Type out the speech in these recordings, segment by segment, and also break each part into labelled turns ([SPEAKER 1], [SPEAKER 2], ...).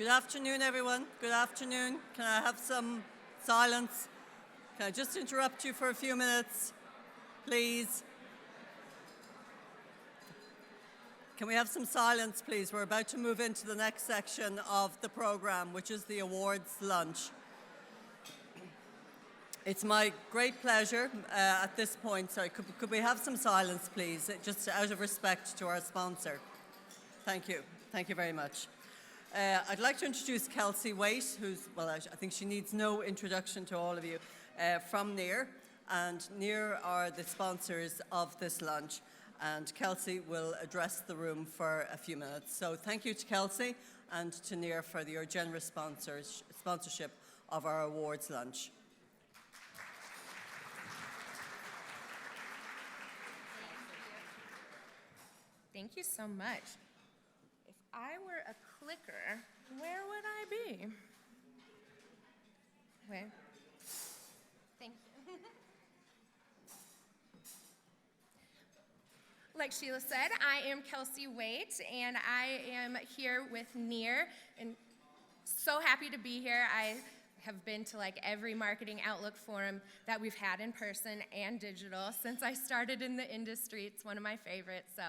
[SPEAKER 1] Good afternoon, everyone. Good afternoon. Can I have some silence? Can I just interrupt you for a few minutes, please? Can we have some silence, please? We're about to move into the next section of the program, which is the awards lunch. It's my great pleasure at this point, sorry, could we have some silence, please, just out of respect to our sponsor. Thank you. Thank you very much. I'd like to introduce Kelsey Waite, who's, well, I think she needs no introduction to all of you, from NEAR. And NEAR are the sponsors of this lunch. And Kelsey will address the room for a few minutes. So thank you to Kelsey and to NEAR for your generous sponsorship of our awards lunch.
[SPEAKER 2] Thank you so much. If I were a clicker, where would I be? Where? Thank you. Like Sheila said, I am Kelsey Waite, and I am here with NEAR, and so happy to be here. I have been to like every marketing outlook forum that we've had in person and digital since I started in the industry. It's one of my favorites, so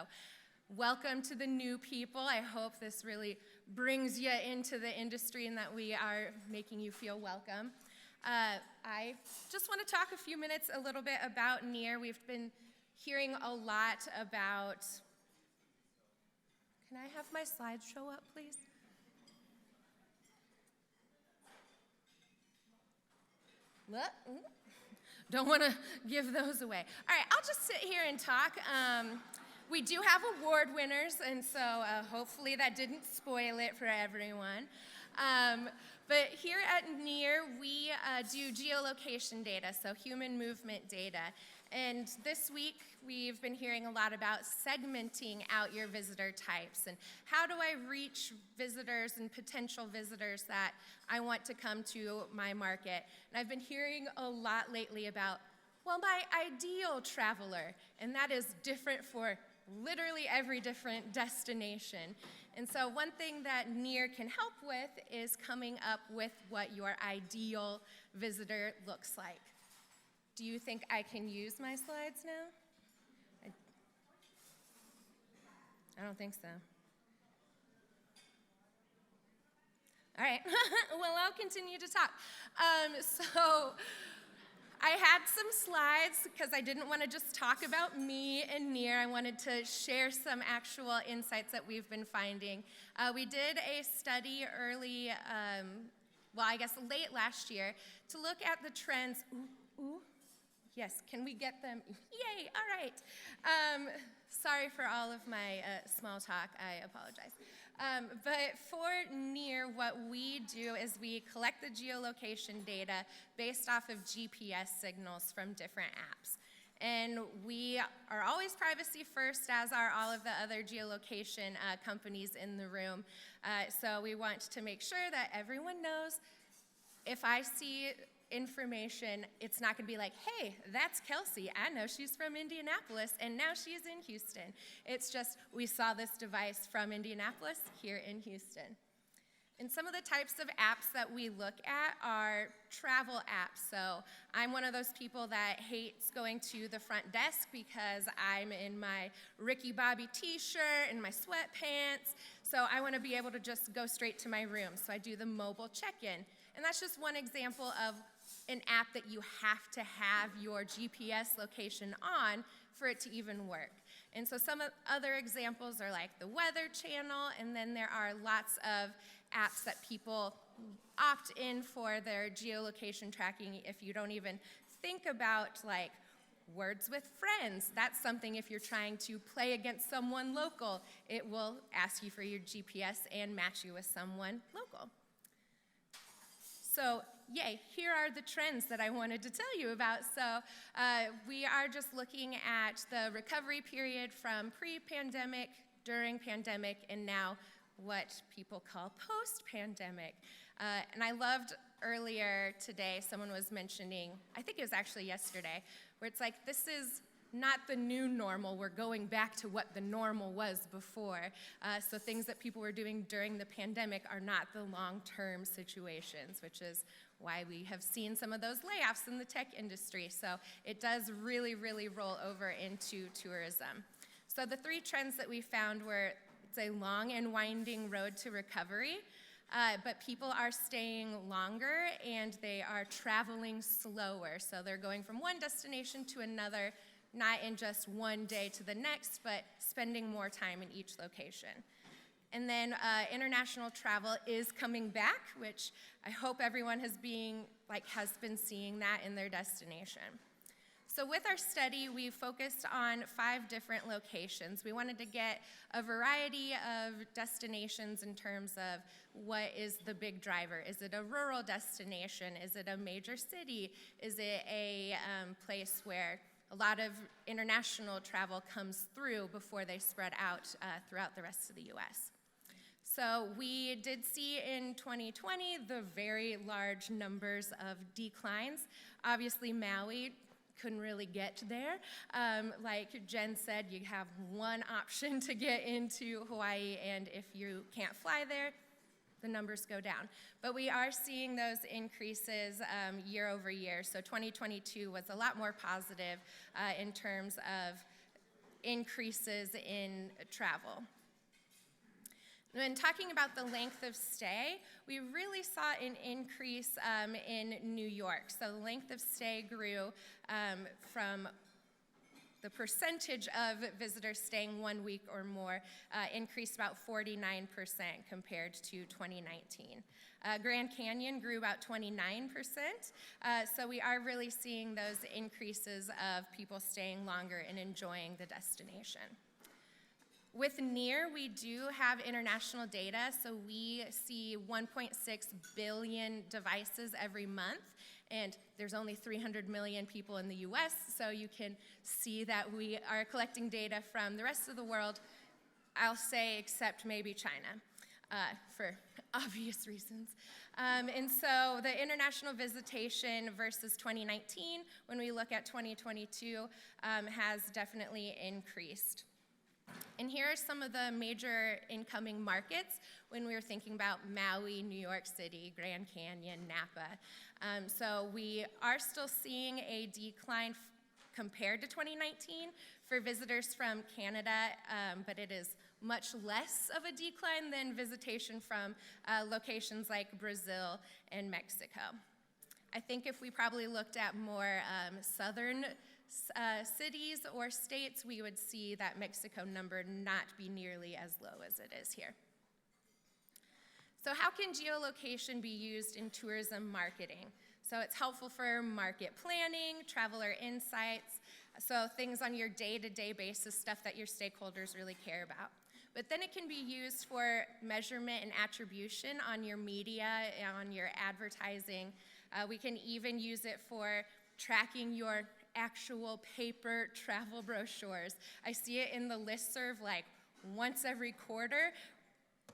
[SPEAKER 2] welcome to the new people. I hope this really brings you into the industry and that we are making you feel welcome. I just want to talk a few minutes a little bit about NEAR. We've been hearing a lot about, can I have my slides show up, please? Don't want to give those away. All right, I'll just sit here and talk. We do have award winners, and so hopefully that didn't spoil it for everyone. But here at NEAR, we do geolocation data, so human movement data. And this week, we've been hearing a lot about segmenting out your visitor types and how do I reach visitors and potential visitors that I want to come to my market. And I've been hearing a lot lately about, well, my ideal traveler, and that is different for literally every different destination. And so one thing that NEAR can help with is coming up with what your ideal visitor looks like. Do you think I can use my slides now? I don't think so. All right, well, I'll continue to talk. So I had some slides because I didn't want to just talk about me and NEAR. I wanted to share some actual insights that we've been finding. We did a study early, well, I guess late last year, to look at the trends. Yes, can we get them? Yay, all right. Sorry for all of my small talk, I apologize. But for NEAR, what we do is we collect the geolocation data based off of GPS signals from different apps. And we are always privacy first, as are all of the other geolocation companies in the room. So we want to make sure that everyone knows if I see information, it's not going to be like, hey, that's Kelsey. I know she's from Indianapolis, and now she's in Houston. It's just, we saw this device from Indianapolis here in Houston. And some of the types of apps that we look at are travel apps. So I'm one of those people that hates going to the front desk because I'm in my Ricky Bobby t-shirt and my sweatpants. So I want to be able to just go straight to my room. So I do the mobile check-in. And that's just one example of an app that you have to have your GPS location on for it to even work. And so some other examples are like the Weather Channel, and then there are lots of apps that people opt in for their geolocation tracking if you don't even think about like Words with Friends. That's something if you're trying to play against someone local, it will ask you for your GPS and match you with someone local. So, yay, here are the trends that I wanted to tell you about. So we are just looking at the recovery period from pre-pandemic, during pandemic, and now what people call post-pandemic. And I loved earlier today, someone was mentioning, I think it was actually yesterday, where it's like, this is not the new normal. We're going back to what the normal was before. So things that people were doing during the pandemic are not the long-term situations, which is why we have seen some of those layoffs in the tech industry. So it does really, really roll over into tourism. So the 3 trends that we found were, it's a long and winding road to recovery, but people are staying longer and they are traveling slower. So they're going from one destination to another, not in just one day to the next, but spending more time in each location. And then international travel is coming back, which I hope everyone has been seeing that in their destination. So with our study, we focused on 5 different locations. We wanted to get a variety of destinations in terms of what is the big driver. Is it a rural destination? Is it a major city? Is it a place where a lot of international travel comes through before they spread out throughout the rest of the US? So we did see in 2020 the very large numbers of declines. Obviously, Maui couldn't really get there. Like Jen said, you have one option to get into Hawaii, and if you can't fly there, the numbers go down. But we are seeing those increases year over year. So 2022 was a lot more positive in terms of increases in travel. When talking about the length of stay, we really saw an increase in New York. So the length of stay grew from the percentage of visitors staying 1 week or more increased about 49% compared to 2019. Grand Canyon grew about 29%, so we are really seeing those increases of people staying longer and enjoying the destination. With NEAR, we do have international data, so we see 1.6 billion devices every month, and there's only 300 million people in the US, so you can see that we are collecting data from the rest of the world, I'll say except maybe China, for obvious reasons. And so the international visitation versus 2019, when we look at 2022, has definitely increased. And here are some of the major incoming markets when we were thinking about Maui, New York City, Grand Canyon, Napa. So we are still seeing a decline compared to 2019 for visitors from Canada, but it is much less of a decline than visitation from locations like Brazil and Mexico. I think if we probably looked at more southern cities or states, we would see that Mexico number not be nearly as low as it is here. So how can geolocation be used in tourism marketing? So it's helpful for market planning, traveler insights, so things on your day-to-day basis, stuff that your stakeholders really care about. But then it can be used for measurement and attribution on your media, on your advertising. We can even use it for tracking your actual paper travel brochures. I see it in the listserv like once every quarter.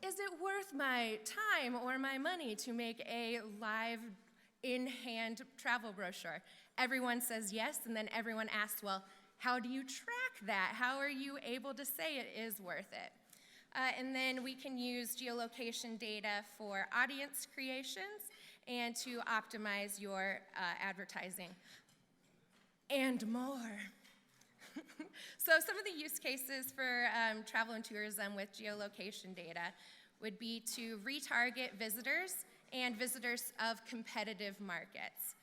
[SPEAKER 2] Is it worth my time or my money to make a live in-hand travel brochure? Everyone says yes, and then everyone asks, well, how do you track that? How are you able to say it is worth it? And then we can use geolocation data for audience creations and to optimize your advertising. And more. So some of the use cases for travel and tourism with geolocation data would be to retarget visitors and visitors of competitive markets.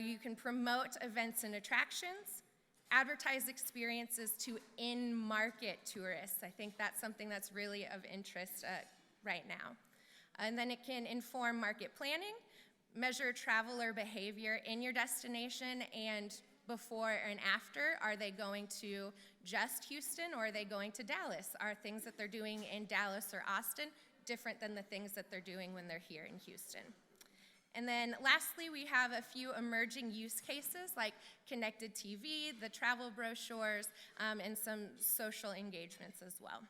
[SPEAKER 2] You can promote events and attractions, advertise experiences to in-market tourists. I think that's something that's really of interest right now. And then it can inform market planning, measure traveler behavior in your destination, and before and after. Are they going to just Houston, or are they going to Dallas? Are things that they're doing in Dallas or Austin different than the things that they're doing when they're here in Houston? And then lastly, we have a few emerging use cases like connected TV, the travel brochures, and some social engagements as well.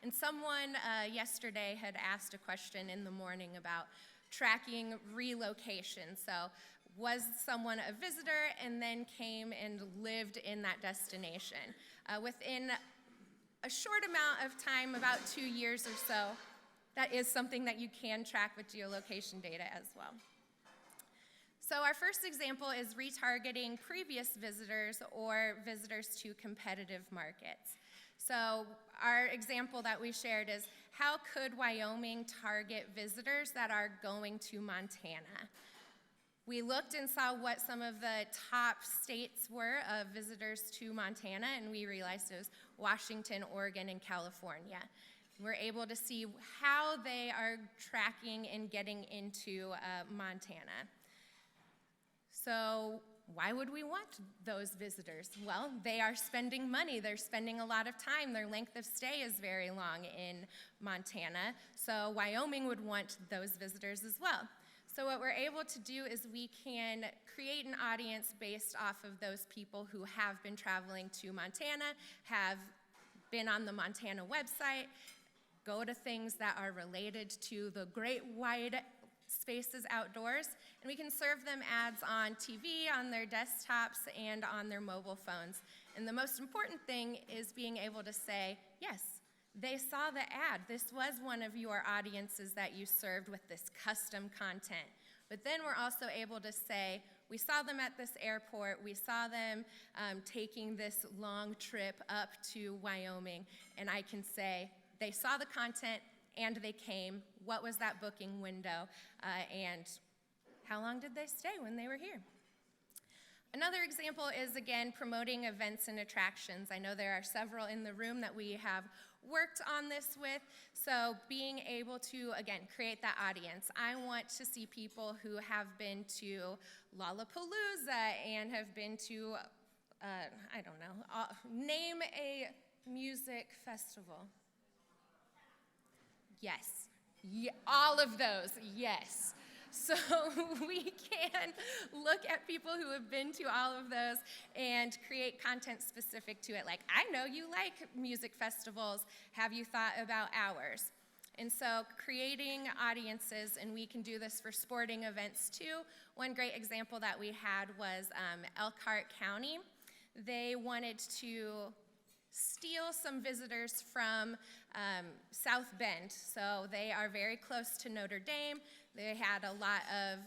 [SPEAKER 2] And someone yesterday had asked a question in the morning about tracking relocation. So was someone a visitor and then came and lived in that destination. Within a short amount of time, about 2 years or so, that is something that you can track with geolocation data as well. So our first example is retargeting previous visitors or visitors to competitive markets. So our example that we shared is, how could Wyoming target visitors that are going to Montana? We looked and saw what some of the top states were of visitors to Montana, and we realized it was Washington, Oregon, and California. We're able to see how they are tracking and getting into Montana. So why would we want those visitors? Well, they are spending money. They're spending a lot of time. Their length of stay is very long in Montana. So Wyoming would want those visitors as well. So what we're able to do is we can create an audience based off of those people who have been traveling to Montana, have been on the Montana website, go to things that are related to the great wide spaces outdoors, and we can serve them ads on TV, on their desktops, and on their mobile phones. And the most important thing is being able to say, yes, they saw the ad. This was one of your audiences that you served with this custom content. But then we're also able to say, we saw them at this airport, we saw them taking this long trip up to Wyoming, and I can say, they saw the content and they came. What was that booking window? And how long did they stay when they were here? Another example is, again, promoting events and attractions. I know there are several in the room that we have worked on this with, so being able to, again, create that audience. I want to see people who have been to Lollapalooza and have been to, I don't know, name a music festival. Yes, all of those, yes. So we can look at people who have been to all of those and create content specific to it. Like, I know you like music festivals. Have you thought about ours? And so creating audiences, and we can do this for sporting events too. One great example that we had was Elkhart County. They wanted to steal some visitors from South Bend. So they are very close to Notre Dame. They had a lot of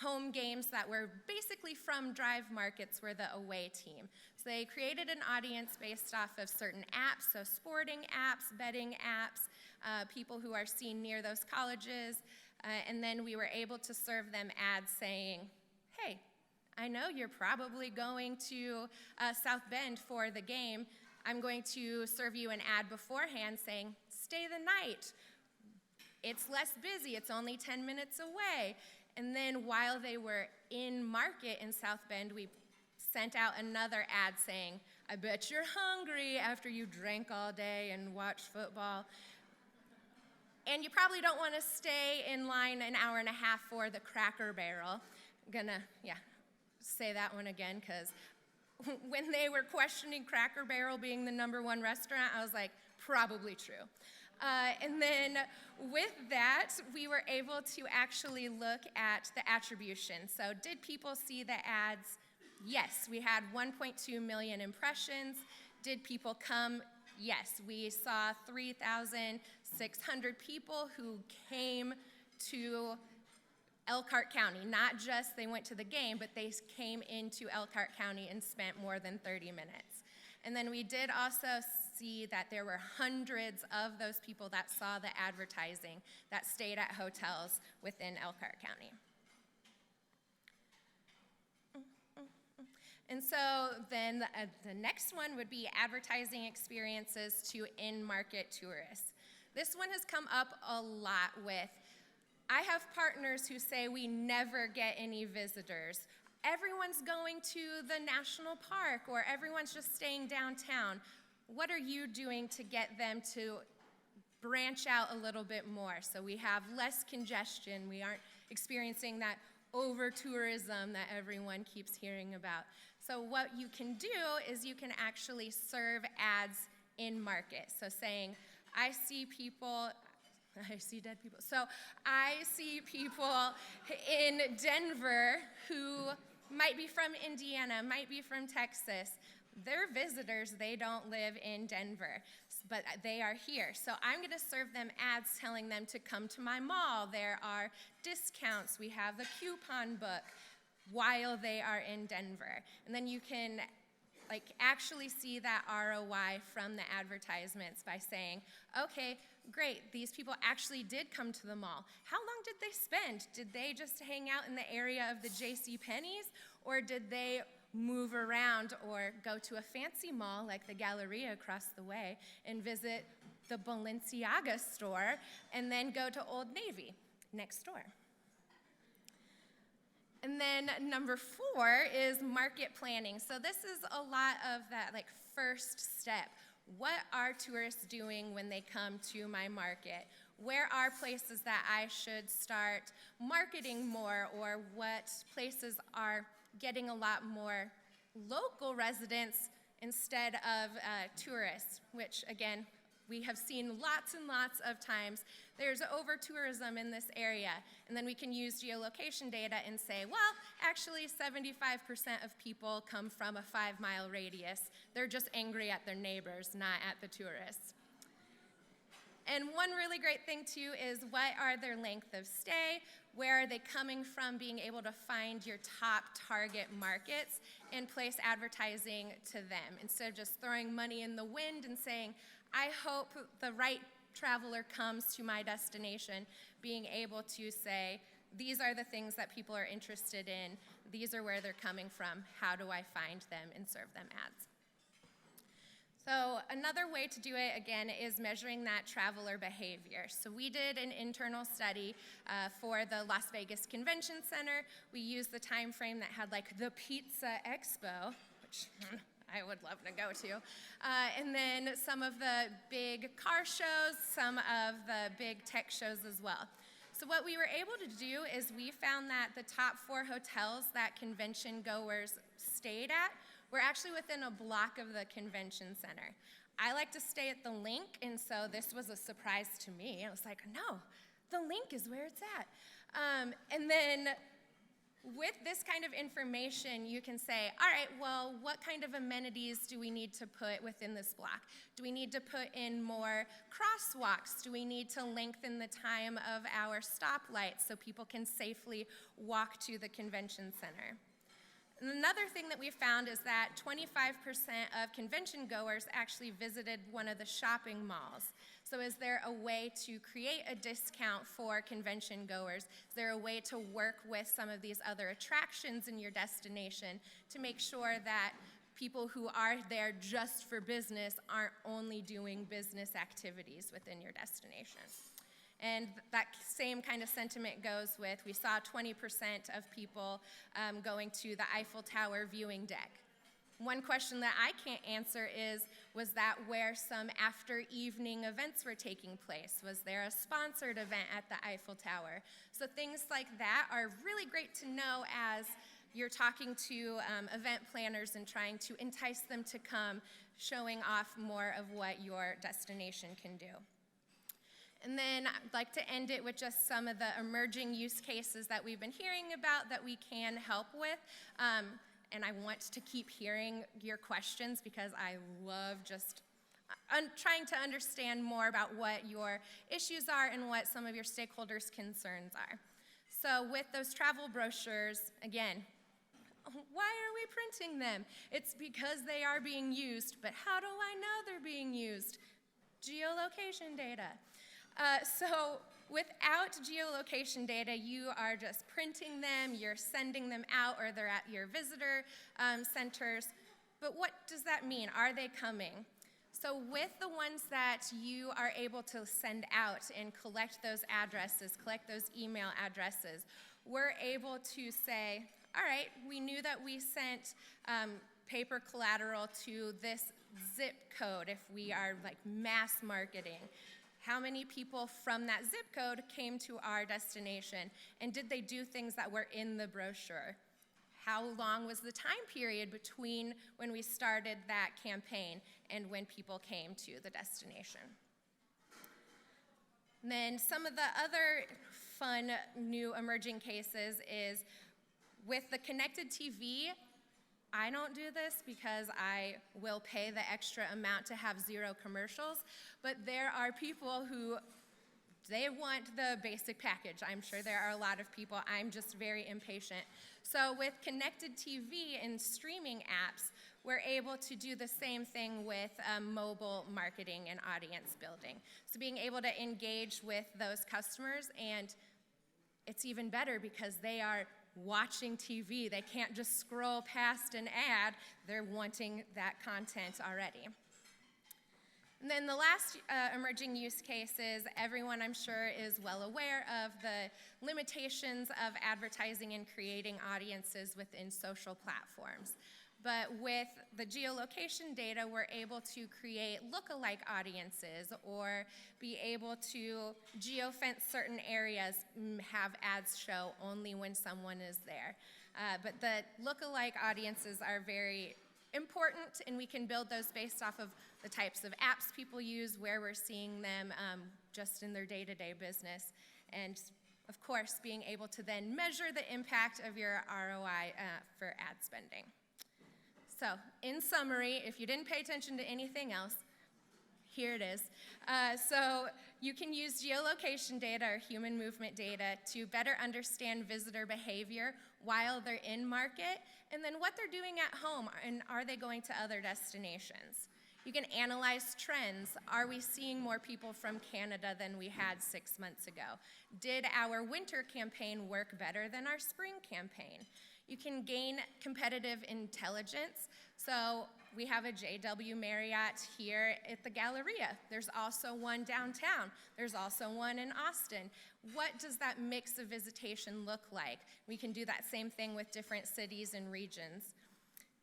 [SPEAKER 2] home games that were basically from Drive Markets, were the away team. So they created an audience based off of certain apps, so sporting apps, betting apps, people who are seen near those colleges, and then we were able to serve them ads saying, hey, I know you're probably going to South Bend for the game. I'm going to serve you an ad beforehand saying, stay the night. It's less busy, it's only 10 minutes away. And then while they were in market in South Bend, we sent out another ad saying, I bet you're hungry after you drank all day and watched football. And you probably don't want to stay in line an hour and a half for the Cracker Barrel. I'm gonna, say that one again, because when they were questioning Cracker Barrel being the #1 restaurant, I was like, probably true. And then with that, we were able to actually look at the attribution. So did people see the ads? Yes, we had 1.2 million impressions. Did people come? Yes, we saw 3,600 people who came to Elkhart County. Not just they went to the game, but they came into Elkhart County and spent more than 30 minutes. And then we did also see that there were hundreds of those people that saw the advertising that stayed at hotels within Elkhart County. And so then the next one would be advertising experiences to in-market tourists. This one has come up a lot with, I have partners who say we never get any visitors. Everyone's going to the national park, or everyone's just staying downtown. What are you doing to get them to branch out a little bit more so we have less congestion, we aren't experiencing that over-tourism that everyone keeps hearing about? So what you can do is you can actually serve ads in market. So saying, I see people I see dead people. So I see people in Denver who might be from Indiana, might be from Texas. They're visitors, they don't live in Denver, but they are here. So I'm gonna serve them ads telling them to come to my mall. There are discounts, we have the coupon book while they are in Denver. And then you can actually see that ROI from the advertisements by saying, okay, great, these people actually did come to the mall. How long did they spend? Did they just hang out in the area of the JCPenney's, or did they move around or go to a fancy mall like the Galleria across the way and visit the Balenciaga store and then go to Old Navy next door? And then number 4 is market planning. So this is a lot of that first step. What are tourists doing when they come to my market? Where are places that I should start marketing more, or what places are getting a lot more local residents instead of tourists, which again, we have seen lots and lots of times. There's over-tourism in this area, and then we can use geolocation data and say, well, actually 75% of people come from a 5-mile radius. They're just angry at their neighbors, not at the tourists. And one really great thing too is, what are their length of stay? Where are they coming from? Being able to find your top target markets and place advertising to them, instead of just throwing money in the wind and saying, I hope the right traveler comes to my destination. Being able to say, these are the things that people are interested in, these are where they're coming from, how do I find them and serve them ads? So another way to do it, again, is measuring that traveler behavior. So we did an internal study for the Las Vegas Convention Center. We used the time frame that had the Pizza Expo, which I would love to go to, and then some of the big car shows, some of the big tech shows as well. So what we were able to do is we found that the top 4 hotels that convention goers stayed at were actually within a block of the convention center. I like to stay at the Link, and so this was a surprise to me. I was like, no, the Link is where it's at. And then with this kind of information, you can say, all right, well, what kind of amenities do we need to put within this block? Do we need to put in more crosswalks? Do we need to lengthen the time of our stoplights so people can safely walk to the convention center? And another thing that we found is that 25% of convention goers actually visited one of the shopping malls. So is there a way to create a discount for convention goers? Is there a way to work with some of these other attractions in your destination to make sure that people who are there just for business aren't only doing business activities within your destination? And that same kind of sentiment goes with, we saw 20% of people going to the Eiffel Tower viewing deck. One question that I can't answer is, was that where some after evening events were taking place? Was there a sponsored event at the Eiffel Tower? So things like that are really great to know as you're talking to event planners and trying to entice them to come, showing off more of what your destination can do. And then I'd like to end it with just some of the emerging use cases that we've been hearing about that we can help with. And I want to keep hearing your questions because I love just trying to understand more about what your issues are and what some of your stakeholders' concerns are. So with those travel brochures, again, why are we printing them? It's because they are being used, but how do I know they're being used? Geolocation data. So without geolocation data, you are just printing them, you're sending them out, or they're at your visitor centers. But what does that mean? Are they coming? So with the ones that you are able to send out and collect those addresses, collect those email addresses, we're able to say, all right, we knew that we sent paper collateral to this zip code if we are mass marketing. How many people from that zip code came to our destination, and did they do things that were in the brochure? How long was the time period between when we started that campaign and when people came to the destination? And then some of the other fun new emerging cases is with the connected TV. I don't do this because I will pay the extra amount to have 0 commercials, but there are people who they want the basic package. I'm sure there are a lot of people. I'm just very impatient. So with connected TV and streaming apps, we're able to do the same thing with mobile marketing and audience building. So being able to engage with those customers, and it's even better because they are watching TV. They can't just scroll past an ad. They're wanting that content already. And then the last emerging use case is everyone, I'm sure, is well aware of the limitations of advertising and creating audiences within social platforms. But with the geolocation data, we're able to create look-alike audiences or be able to geofence certain areas, have ads show only when someone is there. But the look-alike audiences are very important, and we can build those based off of the types of apps people use, where we're seeing them just in their day-to-day business. And of course, being able to then measure the impact of your ROI for ad spending. So, in summary, if you didn't pay attention to anything else, here it is. So you can use geolocation data or human movement data to better understand visitor behavior while they're in market, and then what they're doing at home, and are they going to other destinations. You can analyze trends. Are we seeing more people from Canada than we had 6 months ago? Did our winter campaign work better than our spring campaign? You can gain competitive intelligence. So we have a JW Marriott here at the Galleria. There's also one downtown. There's also one in Austin. What does that mix of visitation look like? We can do that same thing with different cities and regions.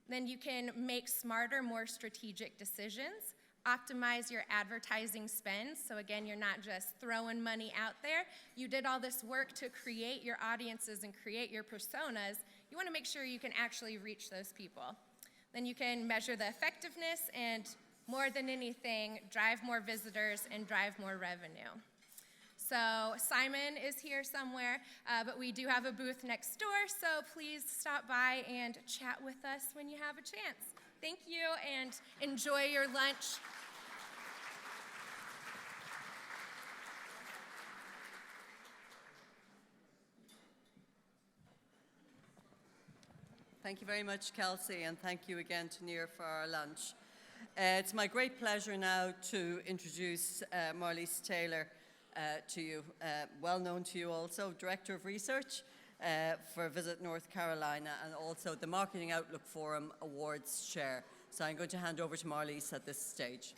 [SPEAKER 2] Then you can make smarter, more strategic decisions, optimize your advertising spend. So again, you're not just throwing money out there. You did all this work to create your audiences and create your personas. You want to make sure you can actually reach those people. Then you can measure the effectiveness and, more than anything, drive more visitors and drive more revenue. So Simon is here somewhere, but we do have a booth next door, so please stop by and chat with us when you have a chance. Thank you, and enjoy your lunch.
[SPEAKER 1] Thank you very much, Kelsey, and thank you again to Near for our lunch. It's my great pleasure now to introduce Marliese Taylor to you, well known to you also, Director of Research for Visit North Carolina, and also the Marketing Outlook Forum Awards Chair. So I'm going to hand over to Marliese at this stage.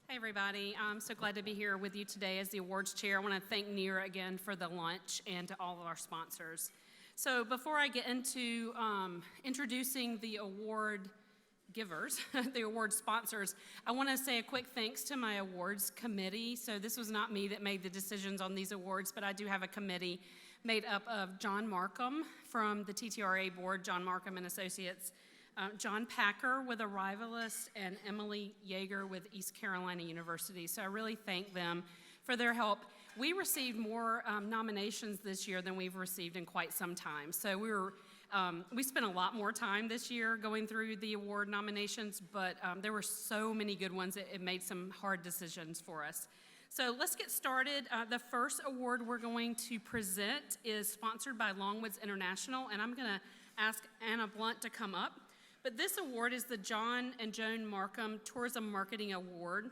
[SPEAKER 3] Hey everybody, I'm so glad to be here with you today as the awards chair. I want to thank NEAR again for the lunch and to all of our sponsors. So before I get into introducing the award givers, the award sponsors, I want to say a quick thanks to my awards committee. So this was not me that made the decisions on these awards, but I do have a committee made up of John Markham from the TTRA board, John Markham and Associates, John Packer with Arrivalist, and Emily Yeager with East Carolina University. So I really thank them for their help. We received more nominations this year than we've received in quite some time. So we spent a lot more time this year going through the award nominations, but there were so many good ones, it made some hard decisions for us. So let's get started. The first award we're going to present is sponsored by Longwoods International, and I'm gonna ask Anna Blunt to come up. But this award is the John and Joan Markham Tourism Marketing Award.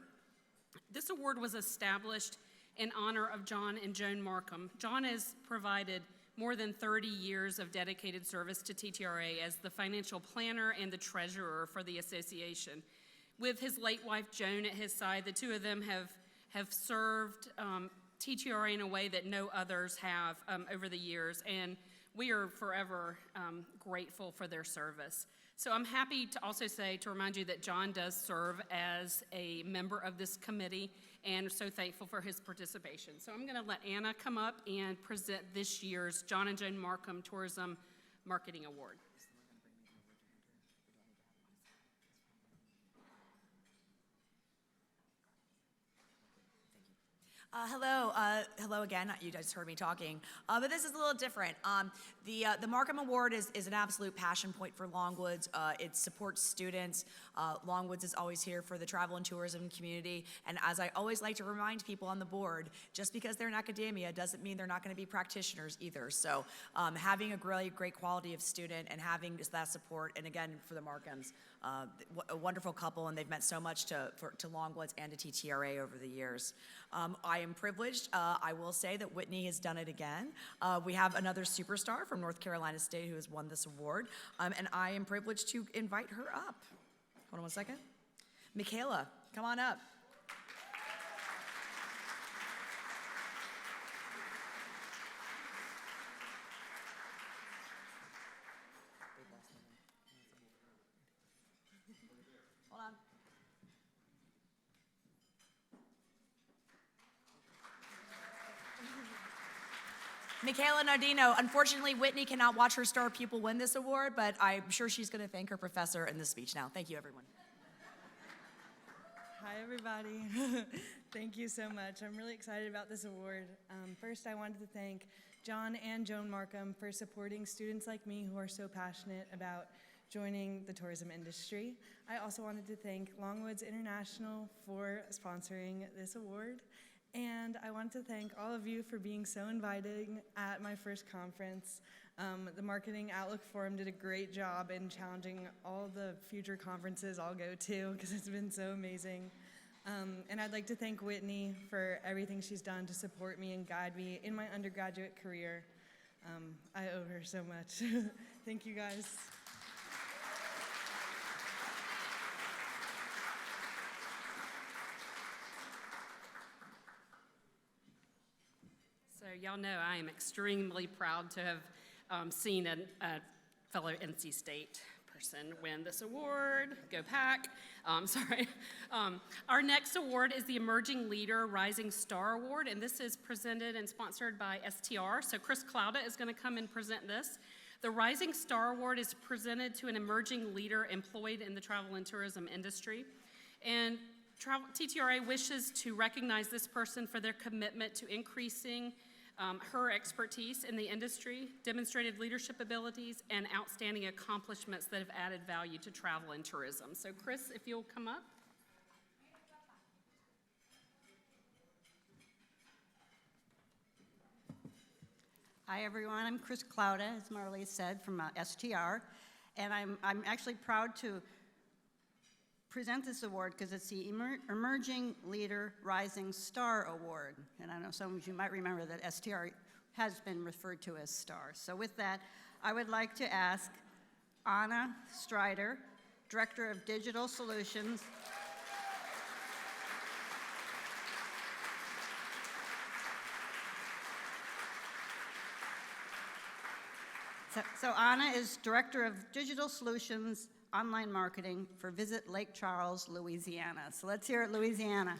[SPEAKER 3] This award was established in honor of John and Joan Markham. John has provided more than 30 years of dedicated service to TTRA as the financial planner and the treasurer for the association. With his late wife Joan at his side, the two of them have served TTRA in a way that no others have over the years, and we are forever grateful for their service. So I'm happy to also say, to remind you that John does serve as a member of this committee, and so thankful for his participation. So I'm gonna let Anna come up and present this year's John and Joan Markham Tourism Marketing Award.
[SPEAKER 4] Hello again. You just heard me talking, but this is a little different. The Markham Award is an absolute passion point for Longwoods. It supports students. Longwoods is always here for the travel and tourism community, and as I always like to remind people on the board, just because they're in academia doesn't mean they're not going to be practitioners either. So having a really great quality of student and having just that support, and again, for the Markhams, a wonderful couple, and they've meant so much to Longwoods and to TTRA over the years. I am privileged. I will say that Whitney has done it again. We have another superstar from North Carolina State who has won this award, and I am privileged to invite her up. Hold on one second. Michaela, come on up. Hold on. Michaela Nardino, unfortunately, Whitney cannot watch her star pupil win this award, but I'm sure she's going to thank her professor in this speech now. Thank you, everyone.
[SPEAKER 5] Hi, everybody. Thank you so much. I'm really excited about this award. First, I wanted to thank John and Joan Markham for supporting students like me who are so passionate about joining the tourism industry. I also wanted to thank Longwoods International for sponsoring this award. And I want to thank all of you for being so inviting at my first conference. The Marketing Outlook Forum did a great job in challenging all the future conferences I'll go to because it's been so amazing. And I'd like to thank Whitney for everything she's done to support me and guide me in my undergraduate career. I owe her so much. Thank you, guys.
[SPEAKER 3] So y'all know I am extremely proud to have seen a fellow NC State person win this award. Go Pack. Sorry. Our next award is the Emerging Leader Rising Star Award, and this is presented and sponsored by STR. So Chris Clouda is going to come and present this. The Rising Star Award is presented to an emerging leader employed in the travel and tourism industry. And TTRA wishes to recognize this person for their commitment to increasing her expertise in the industry, demonstrated leadership abilities, and outstanding accomplishments that have added value to travel and tourism. So Chris, if you'll come up.
[SPEAKER 6] Hi everyone, I'm Chris Clouda, as Marley said, from STR, and I'm actually proud to present this award because it's the Emerging Leader Rising Star Award. And I know some of you might remember that STR has been referred to as STAR. So with that, I would like to ask Anna Strider, Director of Digital Solutions. So Anna is Director of Digital Solutions Online Marketing for Visit Lake Charles, Louisiana. So let's hear it, Louisiana.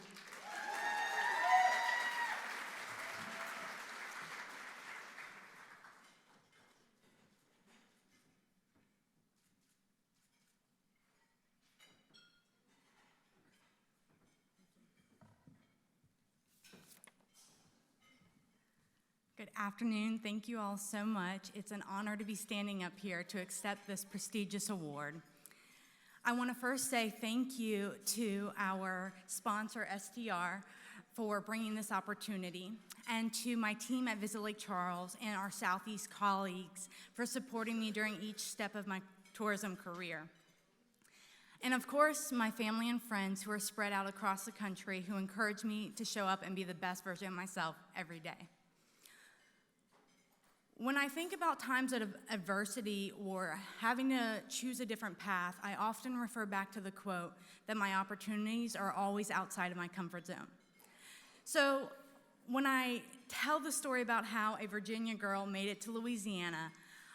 [SPEAKER 7] Good afternoon. Thank you all so much. It's an honor to be standing up here to accept this prestigious award. I want to first say thank you to our sponsor, STR, for bringing this opportunity, and to my team at Visit Lake Charles and our Southeast colleagues for supporting me during each step of my tourism career. And of course, my family and friends who are spread out across the country who encourage me to show up and be the best version of myself every day. When I think about times of adversity or having to choose a different path, I often refer back to the quote that my opportunities are always outside of my comfort zone. So when I tell the story about how a Virginia girl made it to Louisiana,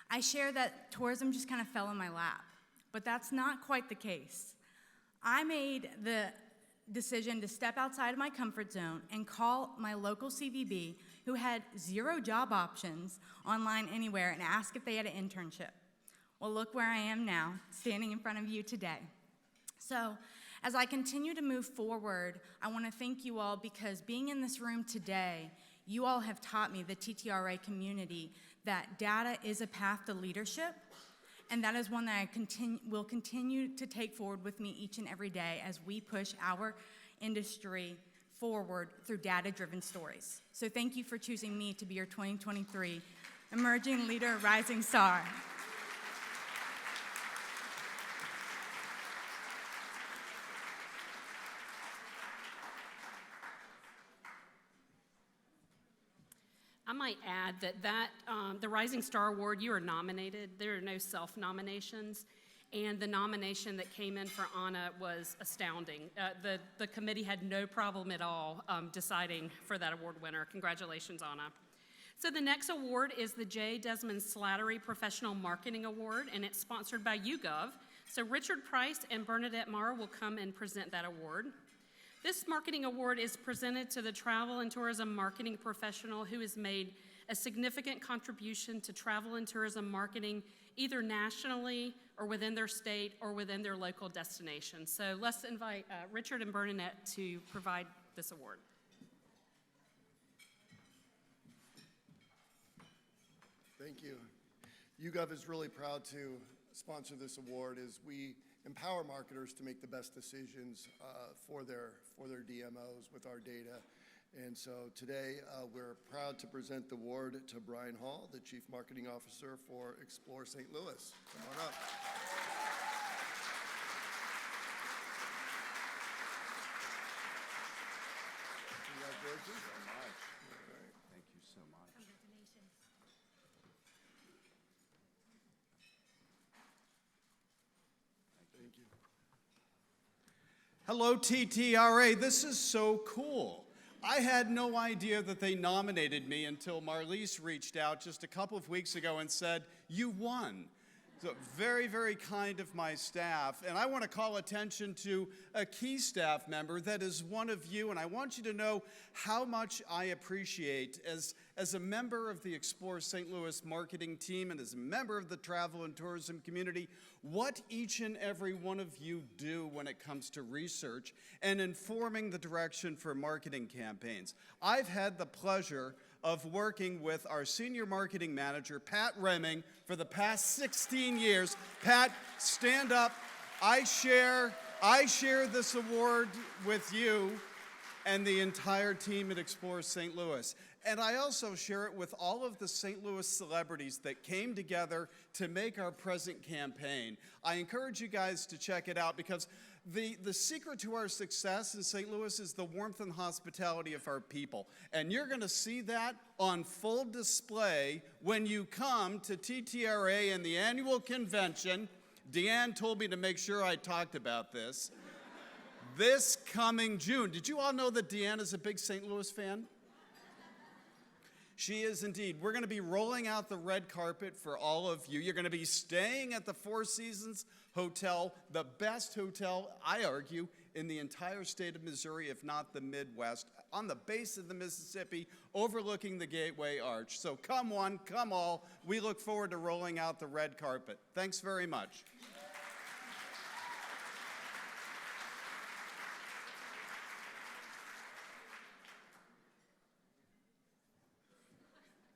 [SPEAKER 7] I share that tourism just kind of fell in my lap, but that's not quite the case. I made the decision to step outside of my comfort zone and call my local CVB, who had 0 job options online anywhere, and ask if they had an internship. Well, look where I am now, standing in front of you today. So As I continue to move forward, I want to thank you all because being in this room today, you all have taught me, the TTRA community, that data is a path to leadership, and that is one that I will continue to take forward with me each and every day as we push our industry forward through data-driven stories. So thank you for choosing me to be your 2023 Emerging Leader Rising Star.
[SPEAKER 3] I might add that the Rising Star Award, you are nominated. There are no self-nominations. And the nomination that came in for Anna was astounding. The committee had no problem at all deciding for that award winner. Congratulations, Anna. So the next award is the J. Desmond Slattery Professional Marketing Award, and it's sponsored by YouGov. So Richard Price and Bernadette Marr will come and present that award. This marketing award is presented to the travel and tourism marketing professional who has made a significant contribution to travel and tourism marketing, either nationally or within their state or within their local destination. So let's invite Richard and Bernadette to provide this award.
[SPEAKER 8] Thank you. YouGov is really proud to sponsor this award as we empower marketers to make the best decisions for their DMOs with our data. And so today we're proud to present the award to Brian Hall, the Chief Marketing Officer for Explore St. Louis. Come on up. Congratulations.
[SPEAKER 9] So much. Thank you so much.
[SPEAKER 8] Thank you.
[SPEAKER 9] Hello, TTRA. This is so cool. I had no idea that they nominated me until Marlise reached out just a couple of weeks ago and said, "You won." So very, very kind of my staff. And I want to call attention to a key staff member that is one of you, and I want you to know how much I appreciate as a member of the Explore St. Louis marketing team and as a member of the travel and tourism community, what each and every one of you do when it comes to research and informing the direction for marketing campaigns. I've had the pleasure of working with our senior marketing manager, Pat Reming, for the past 16 years. Pat, stand up. I share this award with you and the entire team at Explore St. Louis. And I also share it with all of the St. Louis celebrities that came together to make our present campaign. I encourage you guys to check it out because the secret to our success in St. Louis is the warmth and hospitality of our people. And you're going to see that on full display when you come to TTRA and the annual convention. Deanne told me to make sure I talked about this. This coming June. Did you all know that Deanne is a big St. Louis fan? She is indeed. We're going to be rolling out the red carpet for all of you. You're going to be staying at the Four Seasons Hotel, the best hotel, I argue, in the entire state of Missouri, if not the Midwest, on the base of the Mississippi, overlooking the Gateway Arch. So come one, come all. We look forward to rolling out the red carpet. Thanks very much.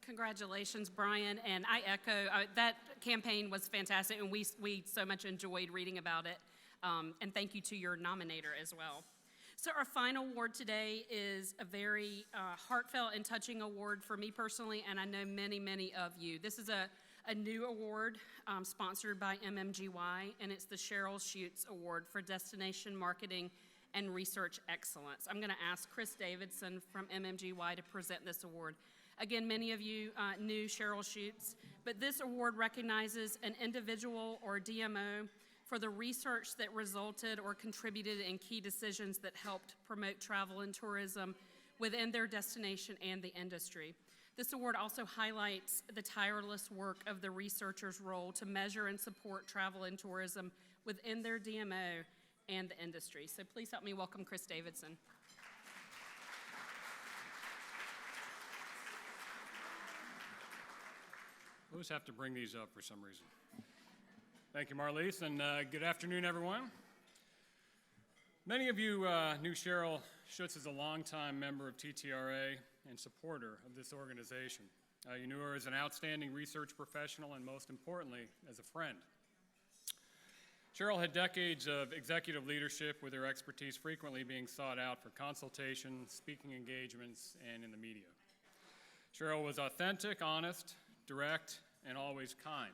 [SPEAKER 3] Congratulations, Brian, and I echo, that campaign was fantastic, and we so much enjoyed reading about it, and thank you to your nominator as well. So our final award today is a very heartfelt and touching award for me personally, and I know many, many of you. This is a new award sponsored by MMGY, and it's the Cheryl Schutz Award for Destination Marketing and Research Excellence. I'm gonna ask Chris Davidson from MMGY to present this award. Again, many of you knew Cheryl Schutz, but this award recognizes an individual or DMO for the research that resulted or contributed in key decisions that helped promote travel and tourism within their destination and the industry. This award also highlights the tireless work of the researcher's role to measure and support travel and tourism within their DMO and the industry. So please help me welcome Chris Davidson.
[SPEAKER 10] I always have to bring these up for some reason. Thank you, Marlise, and good afternoon, everyone. Many of you knew Cheryl Schutz as a longtime member of TTRA and supporter of this organization. You knew her as an outstanding research professional and, most importantly, as a friend. Cheryl had decades of executive leadership, with her expertise frequently being sought out for consultation, speaking engagements, and in the media. Cheryl was authentic, honest, direct, and always kind,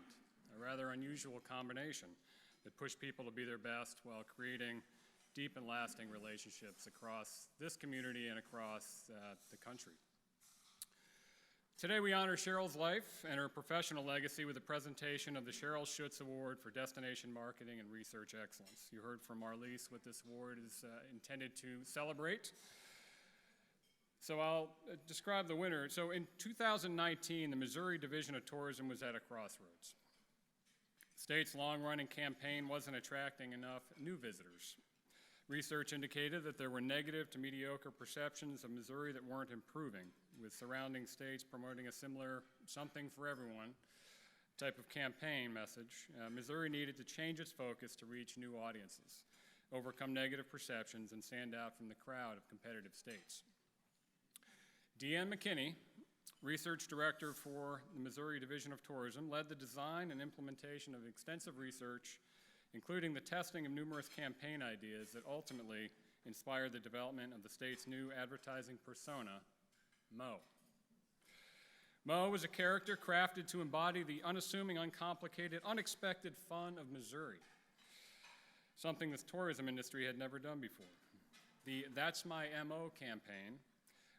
[SPEAKER 10] a rather unusual combination that pushed people to be their best while creating deep and lasting relationships across this community and across the country. Today we honor Cheryl's life and her professional legacy with a presentation of the Cheryl Schutz Award for Destination Marketing and Research Excellence. You heard from Marlise what this award is intended to celebrate. So I'll describe the winner. So in 2019, the Missouri Division of Tourism was at a crossroads. The state's long-running campaign wasn't attracting enough new visitors. Research indicated that there were negative to mediocre perceptions of Missouri that weren't improving, with surrounding states promoting a similar something for everyone type of campaign message. Missouri needed to change its focus to reach new audiences, overcome negative perceptions, and stand out from the crowd of competitive states. Deanne McKinney, Research Director for the Missouri Division of Tourism, led the design and implementation of extensive research, including the testing of numerous campaign ideas that ultimately inspired the development of the state's new advertising persona, Mo. Mo was a character crafted to embody the unassuming, uncomplicated, unexpected fun of Missouri, something the tourism industry had never done before. The That's My MO campaign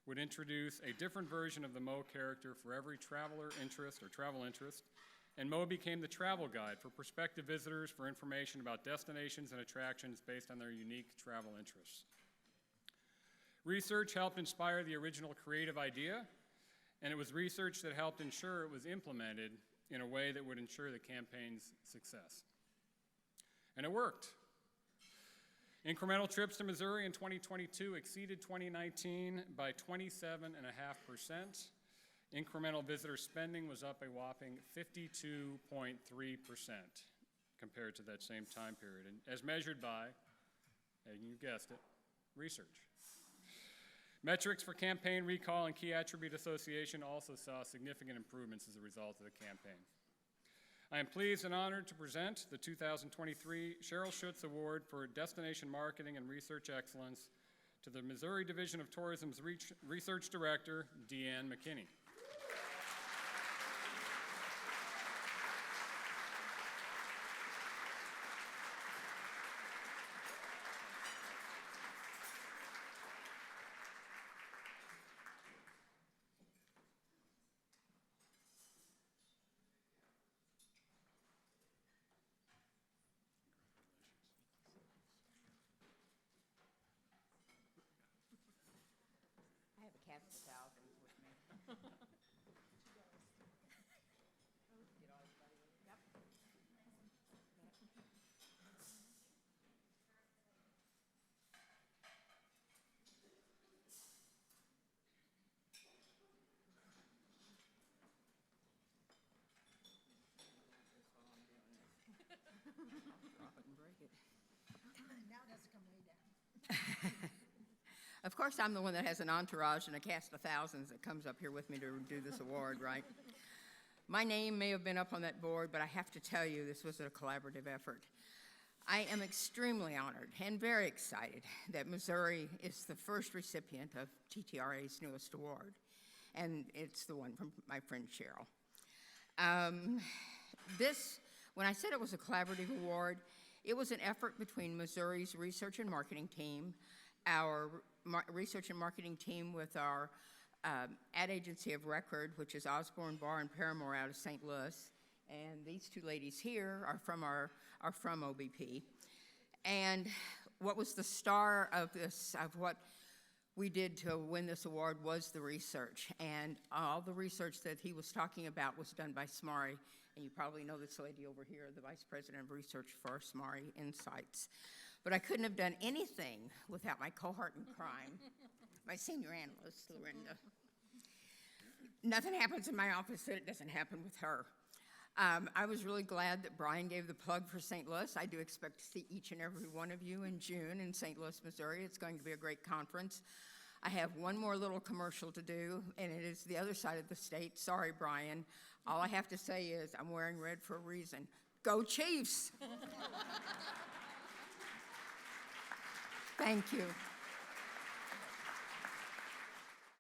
[SPEAKER 10] would introduce a different version of the Mo character for every travel interest, and Mo became the travel guide for prospective visitors for information about destinations and attractions based on their unique travel interests. Research helped inspire the original creative idea, and it was research that helped ensure it was implemented in a way that would ensure the campaign's success. And it worked. Incremental trips to Missouri in 2022 exceeded 2019 by 27.5%. Incremental visitor spending was up a whopping 52.3% compared to that same time period, and as measured by, and you guessed it, research. Metrics for campaign recall and key attribute association also saw significant improvements as a result of the campaign. I am pleased and honored to present the 2023 Cheryl Schutz Award for Destination Marketing and Research Excellence to the Missouri Division of Tourism's Research Director, Deanne McKinney.
[SPEAKER 11] I have a cat for thousands with me. Drop it and break it. Now it has to come way down. Of course, I'm the one that has an entourage and a cast of thousands that comes up here with me to do this award, right? My name may have been up on that board, but I have to tell you, this was a collaborative effort. I am extremely honored and very excited that Missouri is the first recipient of TTRA's newest award, and it's the one from my friend Cheryl. When I said it was a collaborative award, it was an effort between Missouri's research and marketing team, our research and marketing team with our ad agency of record, which is Osborne Barr and Paramore out of St. Louis, and these two ladies here are from OBP. And what was the star of what we did to win this award was the research, and all the research that he was talking about was done by SMARI, and you probably know this lady over here, the Vice President of Research for SMARI Insights. But I couldn't have done anything without my cohort in crime, my senior analyst, Lorinda. Nothing happens in my office that it doesn't happen with her. I was really glad that Brian gave the plug for St. Louis. I do expect to see each and every one of you in June in St. Louis, Missouri. It's going to be a great conference. I have one more little commercial to do, and it is the other side of the state. Sorry, Brian. All I have to say is I'm wearing red for a reason. Go Chiefs! Thank you.